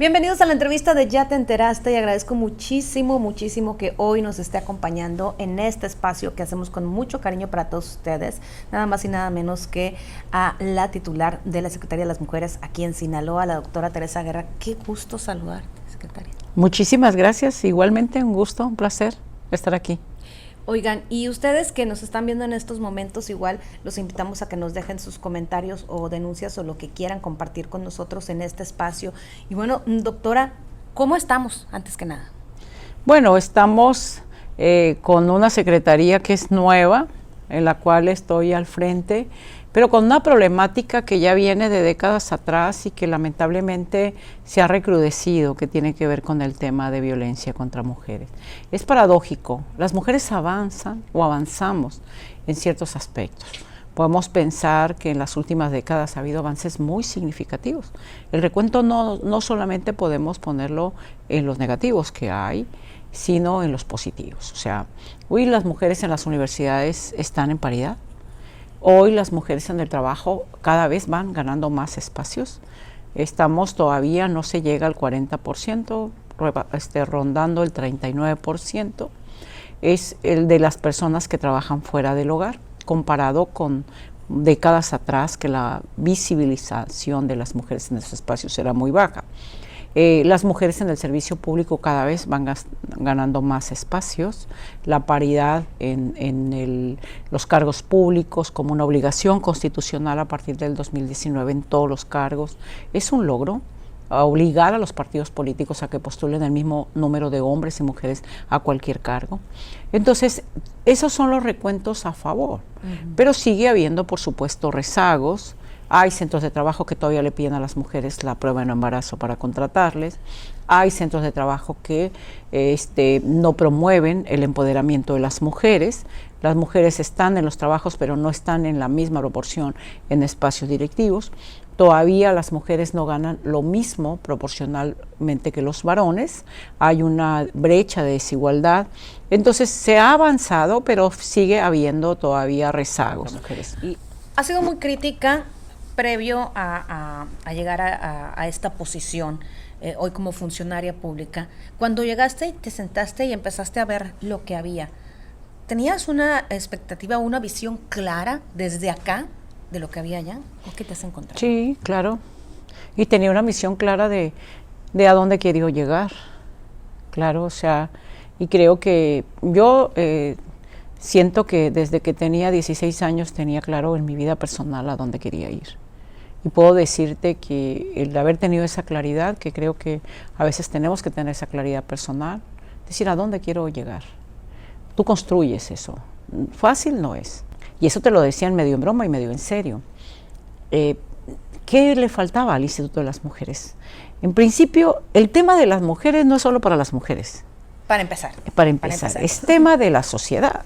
Bienvenidos a la entrevista de Ya Te Enteraste y agradezco muchísimo que hoy nos esté acompañando en este espacio que hacemos con mucho cariño para todos ustedes, nada más y nada menos que a la titular de la Secretaría de las Mujeres aquí en Sinaloa, la doctora Teresa Guerra. Qué gusto saludarte, secretaria. Muchísimas gracias, igualmente un gusto, un placer estar aquí. Oigan, y ustedes que nos están viendo en estos momentos, igual los invitamos a que nos dejen sus comentarios o denuncias o lo que quieran compartir con nosotros en este espacio. Y bueno, doctora, ¿cómo estamos, antes que nada? Bueno, estamos con una secretaría que es nueva, en la cual estoy al frente, pero con una problemática que ya viene de décadas atrás y que lamentablemente se ha recrudecido, que tiene que ver con el tema de violencia contra mujeres. Es paradójico, las mujeres avanzan o avanzamos en ciertos aspectos. Podemos pensar que en las últimas décadas ha habido avances muy significativos. El recuento no solamente podemos ponerlo en los negativos que hay, sino en los positivos. O sea, hoy las mujeres en las universidades están en paridad. Hoy las mujeres en el trabajo cada vez van ganando más espacios. Estamos todavía, no se llega al 40%, rondando el 39%. Es el de las personas que trabajan fuera del hogar, comparado con décadas atrás que la visibilización de las mujeres en esos espacios era muy baja. Las mujeres en el servicio público cada vez van ganando más espacios, la paridad en los cargos públicos como una obligación constitucional a partir del 2019 en todos los cargos, es un logro. A obligar a los partidos políticos a que postulen el mismo número de hombres y mujeres a cualquier cargo. Entonces, esos son los recuentos a favor, pero sigue habiendo, por supuesto, rezagos. Hay centros de trabajo que todavía le piden a las mujeres la prueba de embarazo para contratarles. Hay centros de trabajo que no promueven el empoderamiento de las mujeres. Las mujeres están en los trabajos, pero no están en la misma proporción en espacios directivos. Todavía las mujeres no ganan lo mismo proporcionalmente que los varones. Hay una brecha de desigualdad. Entonces se ha avanzado, pero sigue habiendo todavía rezagos. Mujeres. Y ha sido muy crítica previo a llegar a esta posición, hoy como funcionaria pública. Cuando llegaste y te sentaste y empezaste a ver lo que había, ¿tenías una expectativa, una visión clara desde acá de lo que había allá? ¿O qué te has encontrado? Sí, claro. Y tenía una misión clara de a dónde quería llegar. Claro, o sea, y creo que yo siento que desde que tenía 16 años tenía claro en mi vida personal a dónde quería ir. Y puedo decirte que el haber tenido esa claridad, que creo que a veces tenemos que tener esa claridad personal, decir a dónde quiero llegar. Tú construyes eso. Fácil no es. Y eso te lo decían medio en broma y medio en serio. ¿Qué le faltaba al Instituto de las Mujeres? En principio, el tema de las mujeres no es solo para las mujeres. Para empezar. Es tema de la sociedad.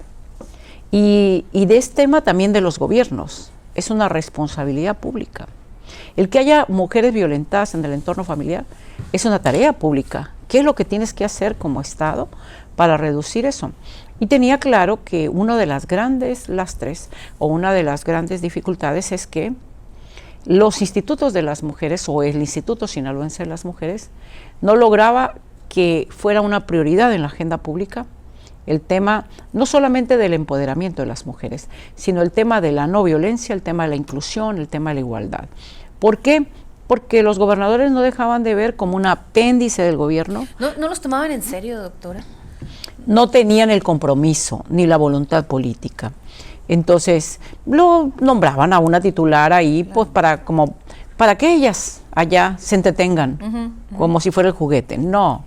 Y es tema también de los gobiernos. Es una responsabilidad pública. El que haya mujeres violentadas en el entorno familiar es una tarea pública. ¿Qué es lo que tienes que hacer como Estado para reducir eso? Y tenía claro que una de las grandes lastres o una de las grandes dificultades es que los institutos de las mujeres o el Instituto Sinaloense de las Mujeres no lograba que fuera una prioridad en la agenda pública el tema no solamente del empoderamiento de las mujeres, sino el tema de la no violencia, el tema de la inclusión, el tema de la igualdad. ¿Por qué? Porque los gobernadores no dejaban de ver como un apéndice del gobierno. ¿No los tomaban en serio, doctora? No tenían el compromiso ni la voluntad política. Entonces, lo nombraban a una titular ahí, claro, pues para que ellas allá se entretengan, como si fuera el juguete. No,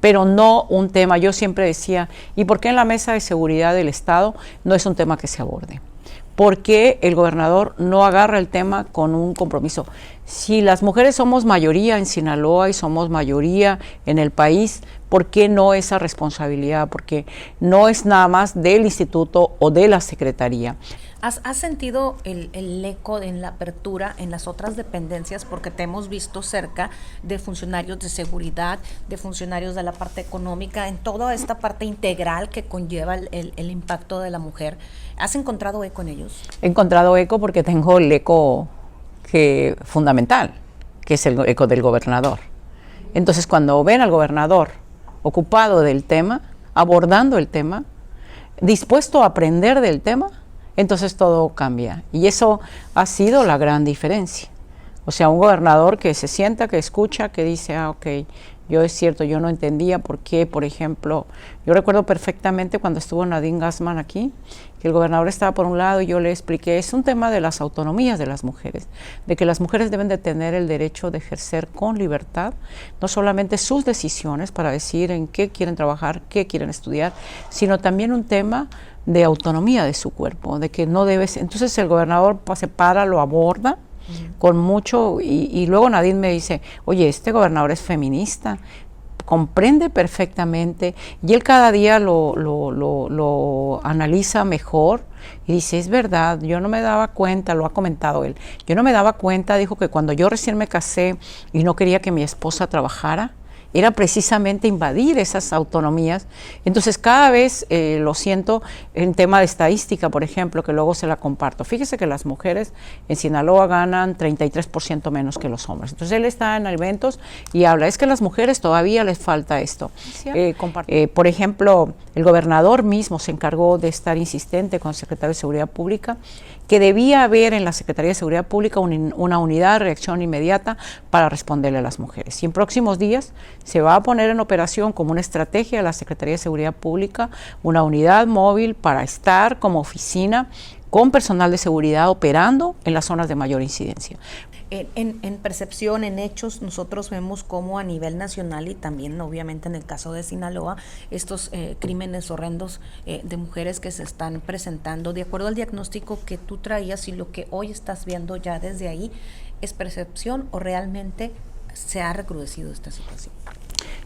pero no un tema. Yo siempre decía, ¿y por qué en la mesa de seguridad del Estado no es un tema que se aborde? ¿Por qué el gobernador no agarra el tema con un compromiso? Si las mujeres somos mayoría en Sinaloa y somos mayoría en el país, ¿por qué no esa responsabilidad? Porque no es nada más del instituto o de la secretaría. ¿Has sentido el eco en la apertura en las otras dependencias? Porque te hemos visto cerca de funcionarios de seguridad, de funcionarios de la parte económica, en toda esta parte integral que conlleva el impacto de la mujer. ¿Has encontrado eco en ellos? He encontrado eco porque tengo el eco fundamental, que es el eco del gobernador. Entonces, cuando ven al gobernador ocupado del tema, abordando el tema, dispuesto a aprender del tema, entonces todo cambia. Y eso ha sido la gran diferencia. O sea, un gobernador que se sienta, que escucha, que dice, ok, yo es cierto, yo no entendía por qué, por ejemplo, yo recuerdo perfectamente cuando estuvo Nadine Gassman aquí, que el gobernador estaba por un lado y yo le expliqué, es un tema de las autonomías de las mujeres, de que las mujeres deben de tener el derecho de ejercer con libertad, no solamente sus decisiones para decir en qué quieren trabajar, qué quieren estudiar, sino también un tema de autonomía de su cuerpo, de que no debe ser. Entonces el gobernador se para, lo aborda, con mucho, y luego Nadine me dice, oye, este gobernador es feminista, comprende perfectamente, y él cada día lo analiza mejor, y dice, es verdad, yo no me daba cuenta, lo ha comentado él, yo no me daba cuenta, dijo que cuando yo recién me casé y no quería que mi esposa trabajara, era precisamente invadir esas autonomías. Entonces cada vez lo siento en tema de estadística, por ejemplo, que luego se la comparto. Fíjese que las mujeres en Sinaloa ganan 33% menos que los hombres. Entonces él está en eventos y habla, es que a las mujeres todavía les falta esto. Por ejemplo, el gobernador mismo se encargó de estar insistente con el secretario de Seguridad Pública, que debía haber en la Secretaría de Seguridad Pública una unidad de reacción inmediata para responderle a las mujeres. Y en próximos días se va a poner en operación como una estrategia de la Secretaría de Seguridad Pública, una unidad móvil para estar como oficina con personal de seguridad operando en las zonas de mayor incidencia. En percepción, en hechos, nosotros vemos cómo a nivel nacional y también obviamente en el caso de Sinaloa, estos crímenes horrendos de mujeres que se están presentando, de acuerdo al diagnóstico que tú traías y lo que hoy estás viendo ya desde ahí, ¿es percepción o realmente se ha recrudecido esta situación?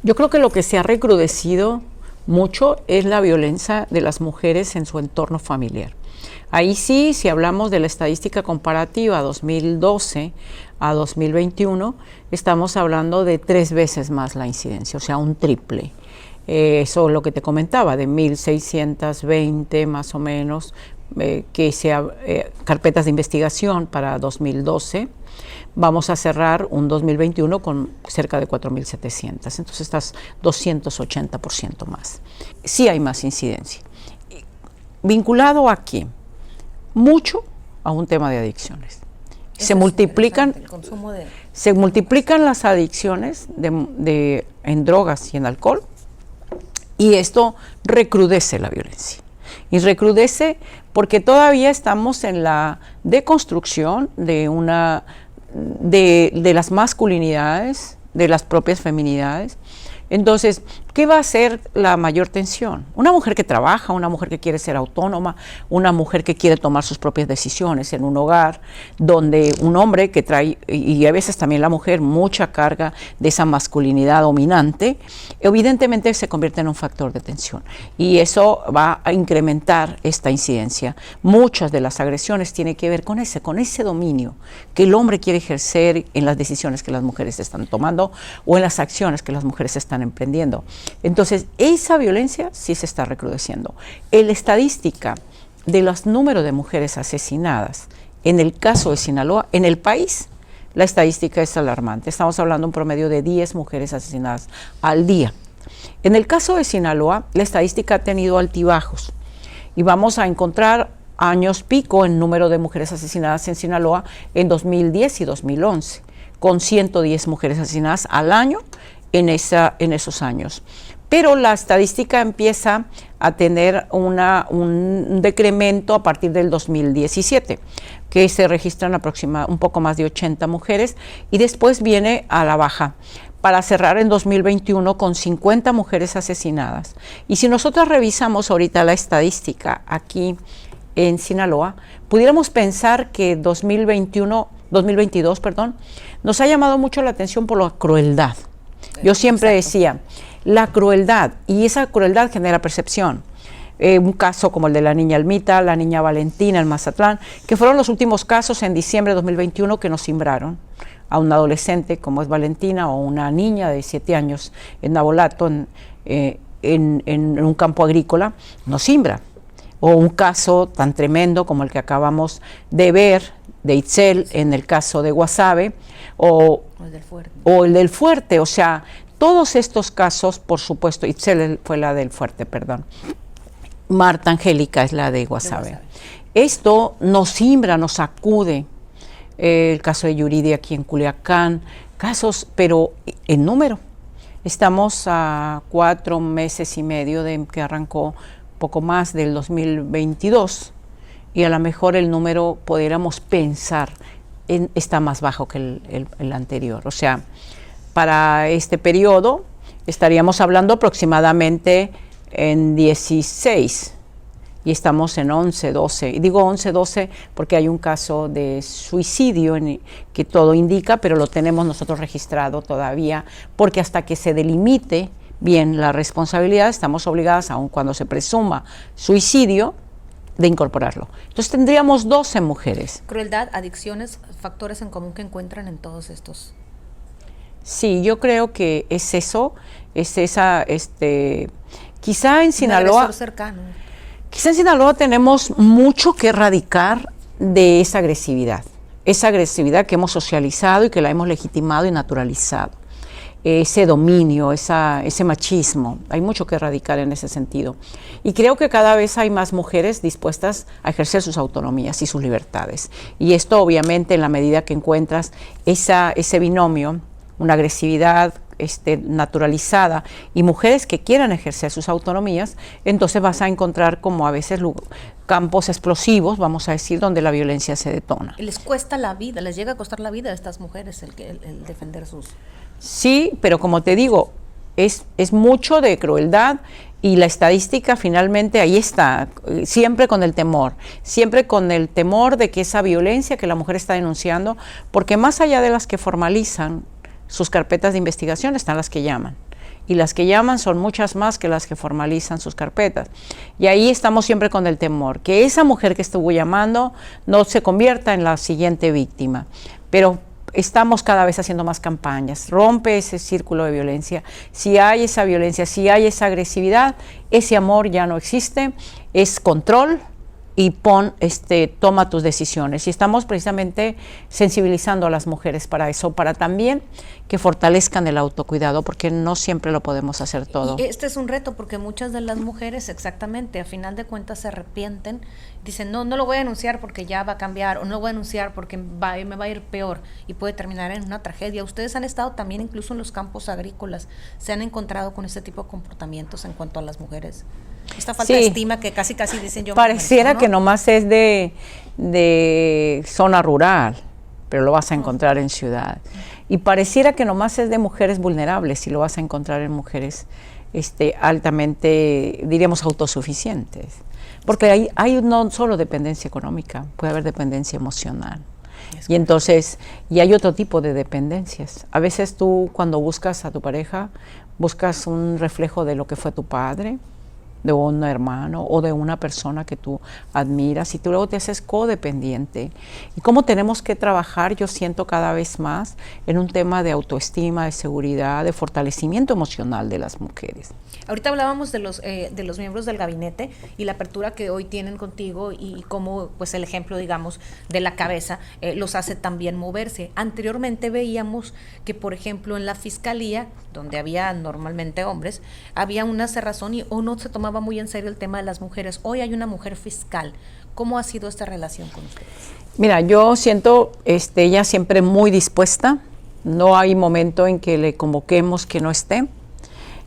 Yo creo que lo que se ha recrudecido mucho es la violencia de las mujeres en su entorno familiar. Ahí sí, si hablamos de la estadística comparativa 2012 a 2021, estamos hablando de 3 veces más la incidencia, o sea, un triple. Eso es lo que te comentaba, de 1.620 más o menos, carpetas de investigación para 2012. Vamos a cerrar un 2021 con cerca de 4.700, entonces estás 280% más. Sí hay más incidencia. ¿Vinculado a qué? Mucho a un tema de adicciones. Se multiplican las adicciones en drogas y en alcohol, y esto recrudece la violencia. Y recrudece porque todavía estamos en la deconstrucción de las masculinidades, de las propias feminidades. Entonces, ¿qué va a ser la mayor tensión? Una mujer que trabaja, una mujer que quiere ser autónoma, una mujer que quiere tomar sus propias decisiones en un hogar, donde un hombre que trae, y a veces también la mujer, mucha carga de esa masculinidad dominante, evidentemente se convierte en un factor de tensión. Y eso va a incrementar esta incidencia. Muchas de las agresiones tienen que ver con ese dominio que el hombre quiere ejercer en las decisiones que las mujeres están tomando o en las acciones que las mujeres están emprendiendo. Entonces, esa violencia sí se está recrudeciendo. La estadística de los números de mujeres asesinadas en el caso de Sinaloa, en el país, la estadística es alarmante. Estamos hablando de un promedio de 10 mujeres asesinadas al día. En el caso de Sinaloa, la estadística ha tenido altibajos y vamos a encontrar años pico en número de mujeres asesinadas en Sinaloa en 2010 y 2011, con 110 mujeres asesinadas al año en esos años. Pero la estadística empieza a tener un decremento a partir del 2017, que se registran un poco más de 80 mujeres, y después viene a la baja, para cerrar en 2021 con 50 mujeres asesinadas. Y si nosotros revisamos ahorita la estadística aquí en Sinaloa, pudiéramos pensar que 2022, nos ha llamado mucho la atención por la crueldad. Yo siempre decía, la crueldad, y esa crueldad genera percepción. Un caso como el de la niña Almita, la niña Valentina en Mazatlán, que fueron los últimos casos en diciembre de 2021 que nos cimbraron a un adolescente como es Valentina, o una niña de 7 años en Nabolato, en un campo agrícola, nos cimbra. O un caso tan tremendo como el que acabamos de ver de Itzel, en el caso de Guasave, o el del Fuerte, o sea, todos estos casos, por supuesto, Itzel fue la del Fuerte, perdón, Marta Angélica es la de Guasave. Esto nos simbra, nos sacude, el caso de Yuridia aquí en Culiacán, casos, pero en número. Estamos a 4 meses y medio de que arrancó, poco más del 2022, y a lo mejor el número pudiéramos pensar está más bajo que el anterior. O sea, para este periodo estaríamos hablando aproximadamente en 16 y estamos en 11, 12. Y digo 11, 12 porque hay un caso de suicidio que todo indica, pero lo tenemos nosotros registrado todavía, porque hasta que se delimite bien la responsabilidad, estamos obligadas, aun cuando se presuma suicidio, de incorporarlo. Entonces tendríamos 12 mujeres. Crueldad, adicciones, factores en común que encuentran en todos estos. Sí, yo creo que es eso, es esa, quizá en Sinaloa, cercano. Quizá en Sinaloa tenemos mucho que erradicar de esa agresividad que hemos socializado y que la hemos legitimado y naturalizado. Ese dominio, ese machismo, hay mucho que erradicar en ese sentido. Y creo que cada vez hay más mujeres dispuestas a ejercer sus autonomías y sus libertades. Y esto obviamente en la medida que encuentras ese binomio, una agresividad naturalizada y mujeres que quieran ejercer sus autonomías, entonces vas a encontrar como a veces campos explosivos, vamos a decir, donde la violencia se detona. Les cuesta la vida, les llega a costar la vida a estas mujeres el defender sus... Sí, pero como te digo, es mucho de crueldad y la estadística finalmente ahí está, siempre con el temor de que esa violencia que la mujer está denunciando, porque más allá de las que formalizan sus carpetas de investigación están las que llaman. Y las que llaman son muchas más que las que formalizan sus carpetas. Y ahí estamos siempre con el temor, que esa mujer que estuvo llamando no se convierta en la siguiente víctima. Pero estamos cada vez haciendo más campañas, rompe ese círculo de violencia. Si hay esa violencia, si hay esa agresividad, ese amor ya no existe, es control y toma tus decisiones. Y estamos precisamente sensibilizando a las mujeres para eso, para también que fortalezcan el autocuidado, porque no siempre lo podemos hacer todo. Y este es un reto, porque muchas de las mujeres, exactamente, a final de cuentas se arrepienten, dicen, no lo voy a denunciar porque ya va a cambiar, o no lo voy a denunciar porque me va a ir peor, y puede terminar en una tragedia. Ustedes han estado también incluso en los campos agrícolas, ¿se han encontrado con este tipo de comportamientos en cuanto a las mujeres? Esta falta de estima que casi dicen yo. Pareciera que nomás es de zona rural, pero lo vas a encontrar en ciudad. Y pareciera que nomás es de mujeres vulnerables y lo vas a encontrar en mujeres altamente, diríamos, autosuficientes. Porque hay no solo dependencia económica, puede haber dependencia emocional. Y entonces, y hay otro tipo de dependencias. A veces tú cuando buscas a tu pareja, buscas un reflejo de lo que fue tu padre, de un hermano o de una persona que tú admiras, y tú luego te haces codependiente. Y cómo tenemos que trabajar, yo siento cada vez más, en un tema de autoestima, de seguridad, de fortalecimiento emocional de las mujeres. Ahorita hablábamos de los miembros del gabinete y la apertura que hoy tienen contigo y cómo pues el ejemplo, digamos, de la cabeza los hace también moverse. Anteriormente veíamos que, por ejemplo, en la fiscalía, donde había normalmente hombres, había una cerrazón o no se tomaba muy en serio el tema de las mujeres. Hoy hay una mujer fiscal. ¿Cómo ha sido esta relación con ustedes? Mira, yo siento ella siempre muy dispuesta. No hay momento en que le convoquemos que no esté.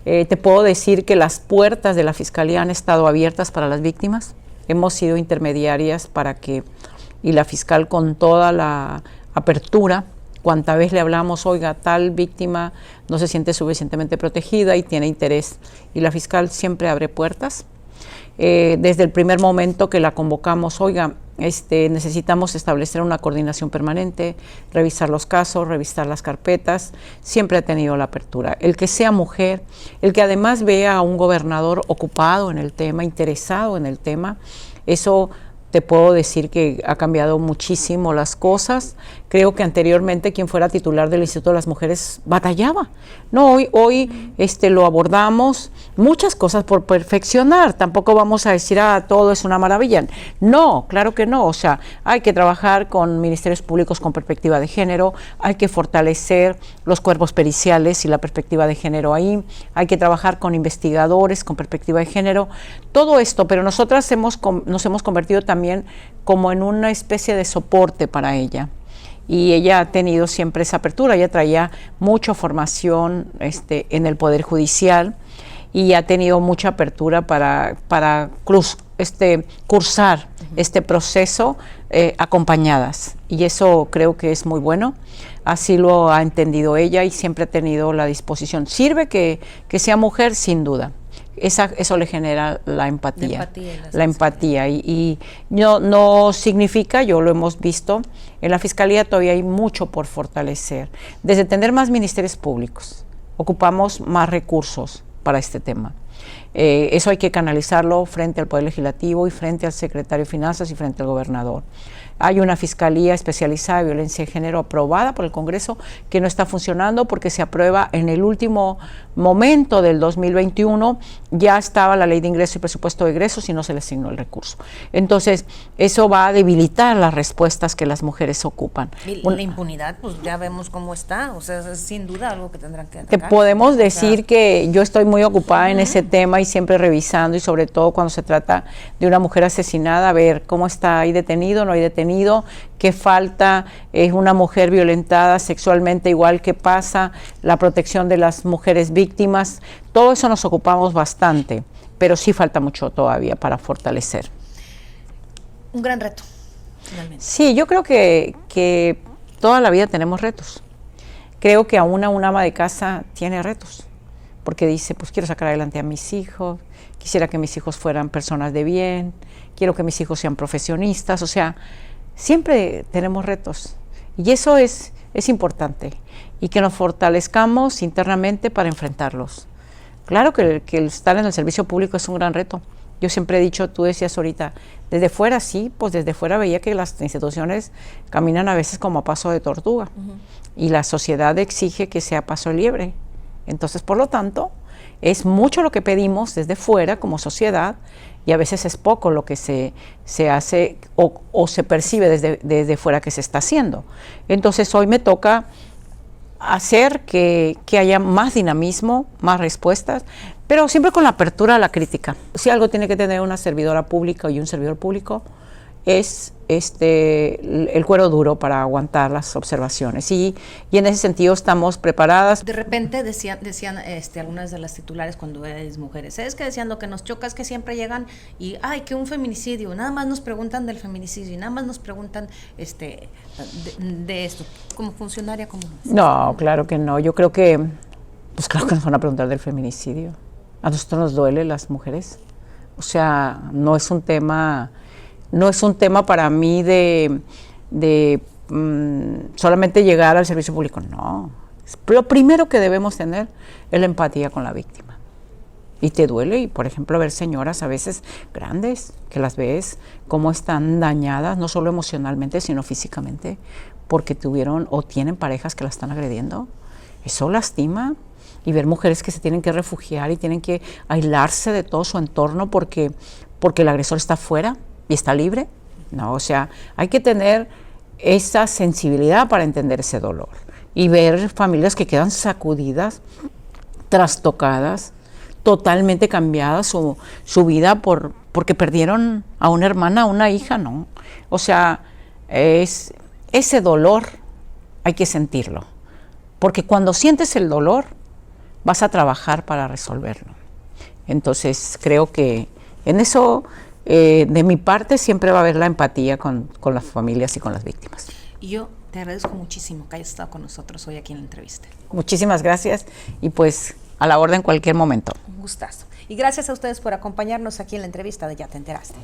Te puedo decir que las puertas de la Fiscalía han estado abiertas para las víctimas. Hemos sido intermediarias y la fiscal con toda la apertura, cuanta vez le hablamos, oiga, tal víctima no se siente suficientemente protegida y tiene interés. Y la fiscal siempre abre puertas. Desde el primer momento que la convocamos, oiga, necesitamos establecer una coordinación permanente, revisar los casos, revisar las carpetas, siempre ha tenido la apertura. El que sea mujer, el que además vea a un gobernador ocupado en el tema, interesado en el tema, eso te puedo decir que ha cambiado muchísimo las cosas. Creo que anteriormente quien fuera titular del Instituto de las Mujeres batallaba. No, hoy lo abordamos, muchas cosas por perfeccionar. Tampoco vamos a decir, todo es una maravilla. No, claro que no. O sea, hay que trabajar con ministerios públicos con perspectiva de género, hay que fortalecer los cuerpos periciales y la perspectiva de género ahí, hay que trabajar con investigadores con perspectiva de género, todo esto, pero nosotras nos hemos convertido también como en una especie de soporte para ella. Y ella ha tenido siempre esa apertura, ella traía mucha formación en el Poder Judicial y ha tenido mucha apertura para cursar este proceso acompañadas, y eso creo que es muy bueno. Así lo ha entendido ella y siempre ha tenido la disposición. Sirve que sea mujer, sin duda. Eso le genera la empatía. La empatía. Y no significa, yo lo hemos visto, en la Fiscalía todavía hay mucho por fortalecer. Desde tener más ministerios públicos, ocupamos más recursos para este tema. Eso hay que canalizarlo frente al Poder Legislativo y frente al Secretario de Finanzas y frente al Gobernador. Hay una Fiscalía Especializada de Violencia de Género aprobada por el Congreso que no está funcionando porque se aprueba en el último momento del 2021, ya estaba la Ley de Ingreso y Presupuesto de Egresos y no se le asignó el recurso. Entonces, eso va a debilitar las respuestas que las mujeres ocupan. Y la impunidad, pues ya vemos cómo está, o sea, es sin duda algo que tendrán que atacar. Te podemos decir que yo estoy muy ocupada en ese tema y siempre revisando, y sobre todo cuando se trata de una mujer asesinada, a ver cómo está, hay detenido, no hay detenido, qué falta, es una mujer violentada sexualmente, igual que pasa, la protección de las mujeres víctimas, todo eso nos ocupamos bastante, pero sí falta mucho todavía para fortalecer. Un gran reto, finalmente. Sí, yo creo que toda la vida tenemos retos. Creo que aún una ama de casa tiene retos, porque dice, pues quiero sacar adelante a mis hijos, quisiera que mis hijos fueran personas de bien, quiero que mis hijos sean profesionistas, o sea, siempre tenemos retos y eso es importante, y que nos fortalezcamos internamente para enfrentarlos. Claro que el estar en el servicio público es un gran reto. Yo siempre he dicho, tú decías ahorita, desde fuera sí, pues desde fuera veía que las instituciones caminan a veces como a paso de tortuga, y la sociedad exige que sea paso de liebre. Entonces, por lo tanto, es mucho lo que pedimos desde fuera como sociedad, y a veces es poco lo que se hace o se percibe desde fuera que se está haciendo. Entonces hoy me toca hacer que haya más dinamismo, más respuestas, pero siempre con la apertura a la crítica. Si algo tiene que tener una servidora pública y un servidor público es el cuero duro para aguantar las observaciones, y en ese sentido estamos preparadas. De repente decían algunas de las titulares cuando eres mujeres, es que decían, lo que nos choca es que siempre llegan y que un feminicidio, nada más nos preguntan del feminicidio y nada más nos preguntan de esto, como funcionaria, como no, claro que no. Yo creo que pues claro que nos van a preguntar del feminicidio. A nosotros nos duele, las mujeres, o sea, no es un tema para mí de solamente llegar al servicio público, no. Lo primero que debemos tener es la empatía con la víctima. Y te duele, y por ejemplo, ver señoras a veces grandes, que las ves cómo están dañadas, no solo emocionalmente, sino físicamente, porque tuvieron o tienen parejas que la están agrediendo. Eso lastima. Y ver mujeres que se tienen que refugiar y tienen que aislarse de todo su entorno porque el agresor está fuera y está libre. No, o sea, hay que tener esa sensibilidad para entender ese dolor y ver familias que quedan sacudidas, trastocadas, totalmente cambiada su vida porque perdieron a una hermana, a una hija, ¿no? O sea, ese dolor hay que sentirlo, porque cuando sientes el dolor vas a trabajar para resolverlo. Entonces creo que en eso, de mi parte, siempre va a haber la empatía con las familias y con las víctimas. Y yo te agradezco muchísimo que hayas estado con nosotros hoy aquí en la entrevista. Muchísimas gracias, y pues a la orden en cualquier momento. Un gustazo. Y gracias a ustedes por acompañarnos aquí en la entrevista de Ya Te Enteraste.